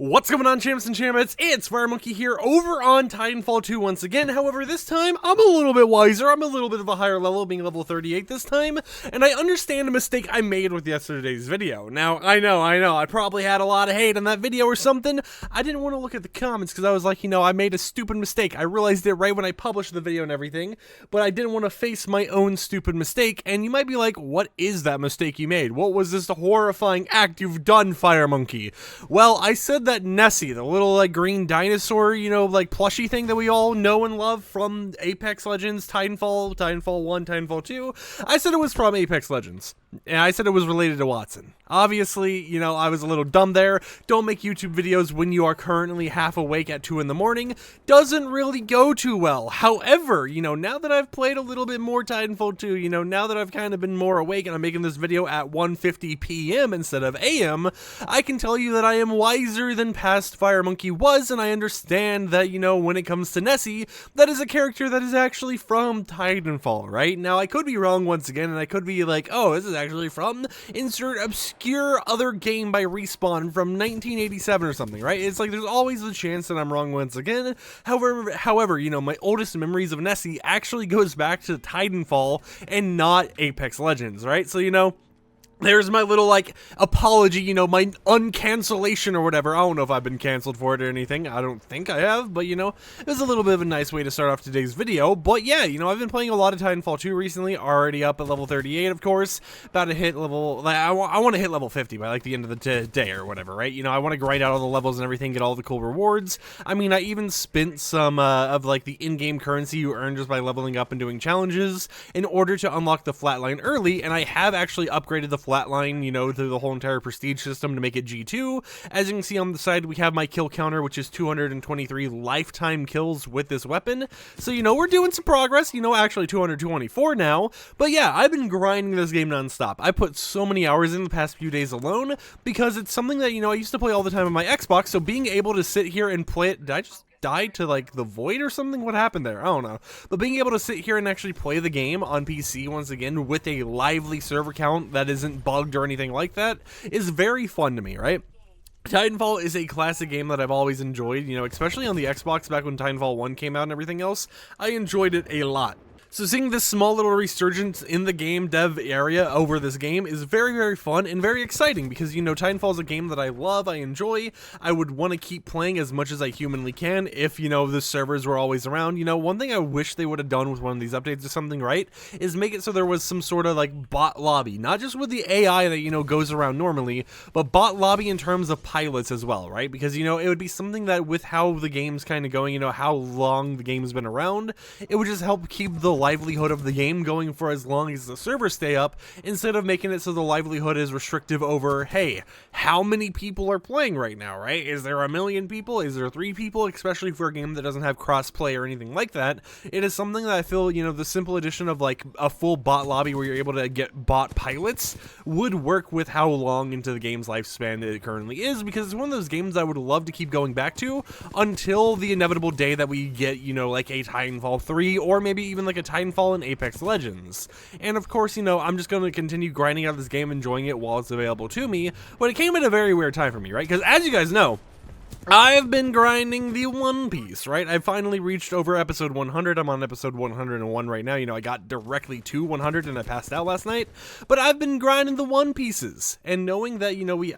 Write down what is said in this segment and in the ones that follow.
What's going on, champs and champettes? It's FireMonkey here over on Titanfall 2 once again. However, this time, I'm a little bit wiser. I'm a little bit of a higher level, being level 38 this time, and I understand a mistake I made with yesterday's video. Now, I know, I probably had a lot of hate on that video or something. I didn't want to look at the comments because I was like, I made a stupid mistake. I realized it right when I published the video and everything, but I didn't want to face my own stupid mistake, and you might be like, what is that mistake you made? What was this horrifying act you've done, FireMonkey? Well, I said that Nessie, the little green dinosaur, plushie thing that we all know and love from Apex Legends, Titanfall 1, Titanfall 2, I said it was from Apex Legends. And I said it was related to Watson. Obviously, I was a little dumb there. Don't make YouTube videos when you are currently half awake at 2 in the morning. Doesn't really go too well. However, now that I've played a little bit more Titanfall 2, now that I've kind of been more awake and I'm making this video at 1:50 p.m. instead of a.m., I can tell you that I am wiser than past FireMonkey was, and I understand that, when it comes to Nessie, that is a character that is actually from Titanfall, right? Now, I could be wrong once again, and I could be like, oh, this is actually from insert obscure other game by Respawn from 1987 or something, right? It's like there's always the chance that I'm wrong once again. However, my oldest memories of Nessie actually goes back to Titanfall and not Apex Legends, right? So, there's my little, apology, my uncancellation or whatever. I don't know if I've been canceled for it or anything. I don't think I have, but, it was a little bit of a nice way to start off today's video. But, yeah, I've been playing a lot of Titanfall 2 recently, already up at level 38, of course. About to hit level, I want to hit level 50 by, the end of the day or whatever, right? I want to grind out all the levels and everything, get all the cool rewards. I mean, I even spent some of, the in-game currency you earn just by leveling up and doing challenges in order to unlock the flatline early, and I have actually upgraded the flatline, through the whole entire prestige system to make it G2. As you can see on the side, we have my kill counter, which is 223 lifetime kills with this weapon. So, we're doing some progress, actually 224 now. But yeah, I've been grinding this game nonstop. I put so many hours in the past few days alone because it's something that, I used to play all the time on my Xbox. So being able to sit here and play it, did I just died to the void or something? What happened there? I don't know. But being able to sit here and actually play the game on PC once again with a lively server count that isn't bugged or anything like that is very fun to me, right? Titanfall is a classic game that I've always enjoyed, especially on the Xbox back when Titanfall 1 came out and everything else. I enjoyed it a lot. So seeing this small little resurgence in the game dev area over this game is very, very fun and very exciting because, Titanfall is a game that I love, I enjoy. I would want to keep playing as much as I humanly can if, the servers were always around. One thing I wish they would have done with one of these updates or something, right, is make it so there was some sort of, bot lobby. Not just with the AI that, goes around normally, but bot lobby in terms of pilots as well, right? Because, it would be something that with how the game's kind of going, how long the game's been around, it would just help keep the livelihood of the game going for as long as the servers stay up, instead of making it so the livelihood is restrictive over, hey, how many people are playing right now, right? Is there 1 million people? Is there 3 people? Especially for a game that doesn't have cross-play or anything like that. It is something that I feel, the simple addition of a full bot lobby where you're able to get bot pilots would work with how long into the game's lifespan it currently is, because it's one of those games I would love to keep going back to until the inevitable day that we get, a Titanfall 3 or maybe even a Titanfall and Apex Legends. And of course, I'm just going to continue grinding out this game, enjoying it while it's available to me, but it came at a very weird time for me, right? Because as you guys know, I've been grinding the One Piece, right? I finally reached over episode 100. I'm on episode 101 right now. I got directly to 100 and I passed out last night. But I've been grinding the One Pieces. And knowing that,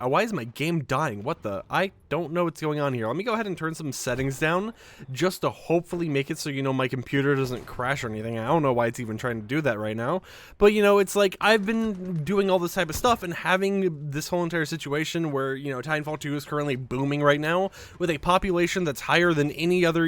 why is my game dying? I don't know what's going on here. Let me go ahead and turn some settings down just to hopefully make it so, my computer doesn't crash or anything. I don't know why it's even trying to do that right now. But, it's like I've been doing all this type of stuff and having this whole entire situation where, Titanfall 2 is currently booming right now, with a population that's higher than any other,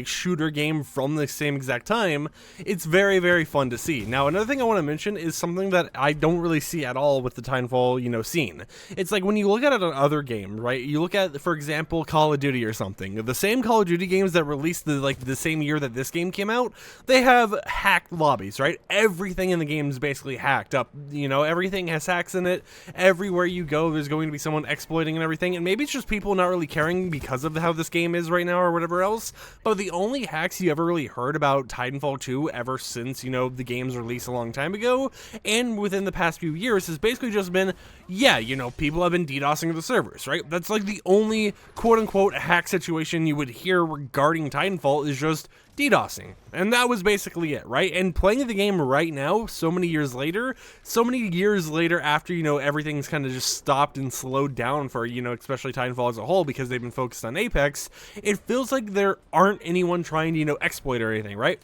shooter game from the same exact time. It's very, very fun to see. Now, another thing I want to mention is something that I don't really see at all with the Titanfall, scene. It's like when you look at it on other games, right? You look at, for example, Call of Duty or something. The same Call of Duty games that released the same year that this game came out, they have hacked lobbies, right? Everything in the game is basically hacked up. Everything has hacks in it. Everywhere you go, there's going to be someone exploiting and everything. And maybe it's just people not really caring because of how this game is right now or whatever else, but the only hacks you ever really heard about Titanfall 2 ever since, you know, the game's released a long time ago, and within the past few years, has basically just been, yeah, you know, people have been DDoSing the servers, right? That's like the only quote-unquote hack situation you would hear regarding Titanfall is just DDoSing. And that was basically it, right? And playing the game right now, so many years later after, you know, everything's kind of just stopped and slowed down for, you know, especially Titanfall as a whole, because they've been focused on Apex, it feels like there aren't anyone trying to, you know, exploit or anything, right?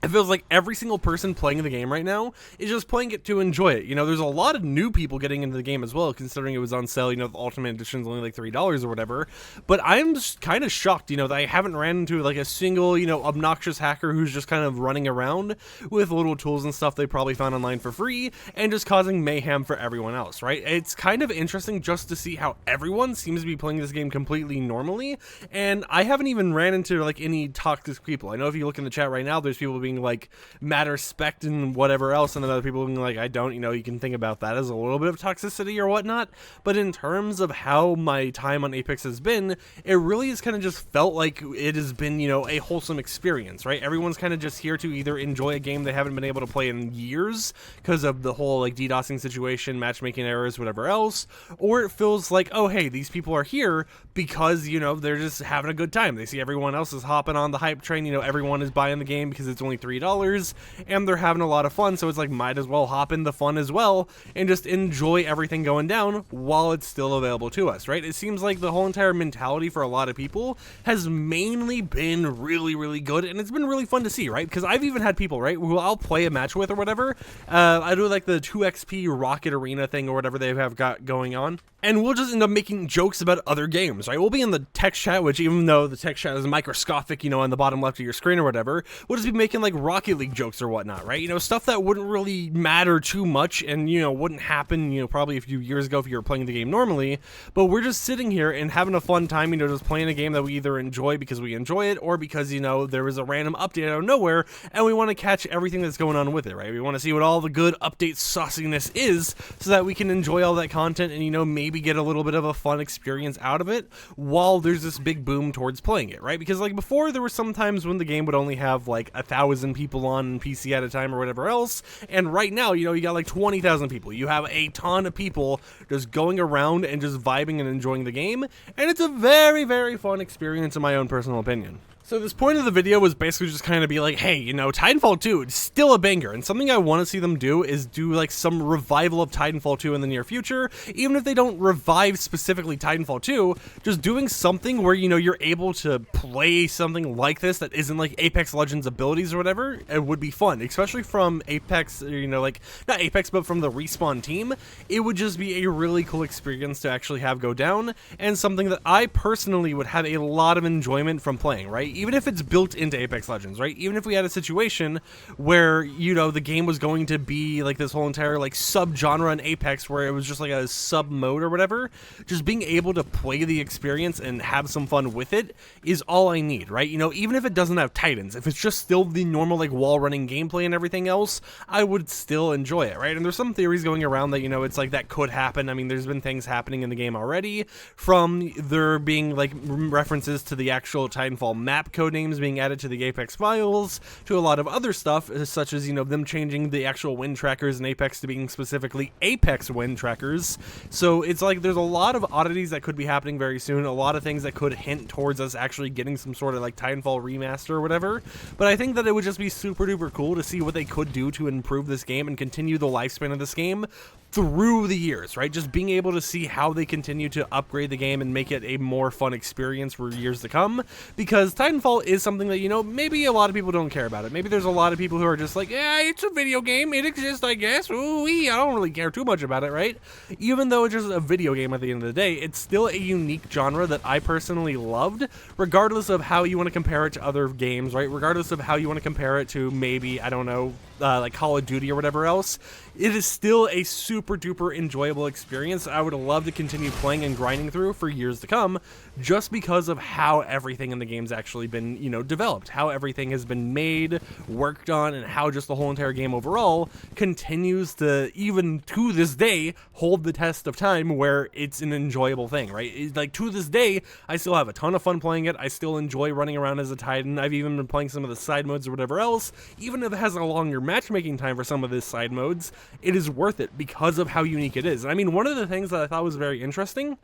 It feels like every single person playing the game right now is just playing it to enjoy it. You know, there's a lot of new people getting into the game as well, considering it was on sale, you know, the Ultimate Edition's only like $3 or whatever. But I'm just kind of shocked, you know, that I haven't ran into like a single, you know, obnoxious hacker who's just kind of running around with little tools and stuff they probably found online for free and just causing mayhem for everyone else, right? It's kind of interesting just to see how everyone seems to be playing this game completely normally, and I haven't even ran into like any toxic people. I know if you look in the chat right now, there's people being like mad respect and whatever else, and then other people being like, I don't, you know, you can think about that as a little bit of toxicity or whatnot. But in terms of how my time on Apex has been, it really has kind of just felt like it has been, you know, a wholesome experience, right? Everyone's kind of just here to either enjoy a game they haven't been able to play in years because of the whole like DDoSing situation, matchmaking errors, whatever else, or it feels like, oh hey, these people are here because, you know, they're just having a good time. They see everyone else is hopping on the hype train, you know, everyone is buying the game because it's only $3 and they're having a lot of fun, so it's like might as well hop in the fun as well and just enjoy everything going down while it's still available to us, right? It seems like the whole entire mentality for a lot of people has mainly been really good, and it's been really fun to see, right? Because I've even had people, right, who I'll play a match with or whatever. I do like the 2xp Rocket Arena thing or whatever they have got going on, and we'll just end up making jokes about other games, right? We'll be in the text chat, which even though the text chat is microscopic, you know, on the bottom left of your screen or whatever, we'll just be making like Rocket League jokes or whatnot, right? You know, stuff that wouldn't really matter too much and, you know, wouldn't happen, you know, probably a few years ago if you were playing the game normally, but we're just sitting here and having a fun time, you know, just playing a game that we either enjoy because we enjoy it or because, you know, there was a random update out of nowhere and we want to catch everything that's going on with it, right? We want to see what all the good update sauciness is so that we can enjoy all that content and, you know, maybe get a little bit of a fun experience out of it while there's this big boom towards playing it, right? Because like before, there were some times when the game would only have like 1,000 people on PC at a time or whatever else, and right now, you know, you got like 20,000 people. You have a ton of people just going around and just vibing and enjoying the game, and it's a very fun experience in my own personal opinion. So this point of the video was basically just kind of be like, hey, you know, Titanfall 2, it's still a banger, and something I want to see them do is do like some revival of Titanfall 2 in the near future. Even if they don't revive specifically Titanfall 2, just doing something where, you know, you're able to play something like this that isn't like Apex Legends abilities or whatever, it would be fun, especially from Apex, you know, like, not Apex, but from the Respawn team. It would just be a really cool experience to actually have go down, and something that I personally would have a lot of enjoyment from playing, right? Even if it's built into Apex Legends, right? Even if we had a situation where, you know, the game was going to be like this whole entire like sub-genre in Apex where it was just like a sub-mode or whatever, just being able to play the experience and have some fun with it is all I need, right? You know, even if it doesn't have Titans, if it's just still the normal like wall-running gameplay and everything else, I would still enjoy it, right? And there's some theories going around that, you know, it's like that could happen. I mean, there's been things happening in the game already, from there being like references to the actual Titanfall map code names being added to the Apex files, to a lot of other stuff, such as, you know, them changing the actual win trackers in Apex to being specifically Apex win trackers. So it's like there's a lot of oddities that could be happening very soon, a lot of things that could hint towards us actually getting some sort of like Titanfall remaster or whatever. But I think that it would just be super duper cool to see what they could do to improve this game and continue the lifespan of this game through the years, right? Just being able to see how they continue to upgrade the game and make it a more fun experience for years to come, because Titanfall is something that, you know, maybe a lot of people don't care about it. Maybe there's a lot of people who are just like, yeah, it's a video game, it exists, I guess, ooh-wee, I don't really care too much about it, right? Even though it's just a video game at the end of the day, it's still a unique genre that I personally loved, regardless of how you want to compare it to other games, right? Regardless of how you want to compare it to maybe, I don't know, like Call of Duty or whatever else, it is still a super duper enjoyable experience. I would love to continue playing and grinding through for years to come, just because of how everything in the game's actually been, you know, developed, how everything has been made, worked on, and how just the whole entire game overall continues to, even to this day, hold the test of time where it's an enjoyable thing, right? Like, to this day, I still have a ton of fun playing it. I still enjoy running around as a Titan. I've even been playing some of the side modes or whatever else. Even if it has a longer matchmaking time for some of these side modes, it is worth it because of how unique it is. And I mean, one of the things that I thought was very interesting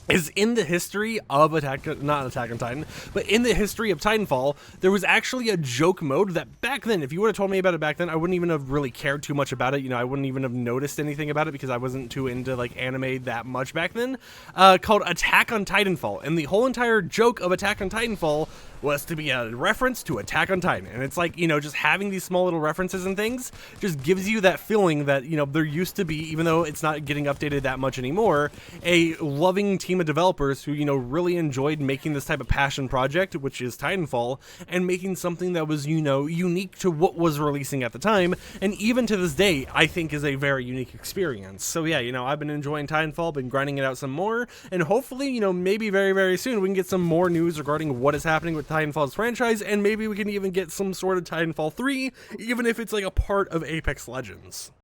is in the history of Attack on Titan, but in the history of Titanfall, there was actually a joke mode that back then, if you would have told me about it back then, I wouldn't even have really cared too much about it. You know, I wouldn't even have noticed anything about it because I wasn't too into like anime that much back then, called Attack on Titanfall. And the whole entire joke of Attack on Titanfall was to be a reference to Attack on Titan. And it's like, you know, just having these small little references and things just gives you that feeling that, you know, there used to be, even though it's not getting updated that much anymore, a loving team of developers who, you know, really enjoyed making this type of passion project, which is Titanfall, and making something that was, you know, unique to what was releasing at the time, and even to this day, I think is a very unique experience. So yeah, you know, I've been enjoying Titanfall, been grinding it out some more, and hopefully, you know, maybe very, very soon we can get some more news regarding what is happening with Titanfall's franchise, and maybe we can even get some sort of Titanfall 3, even if it's like a part of Apex Legends.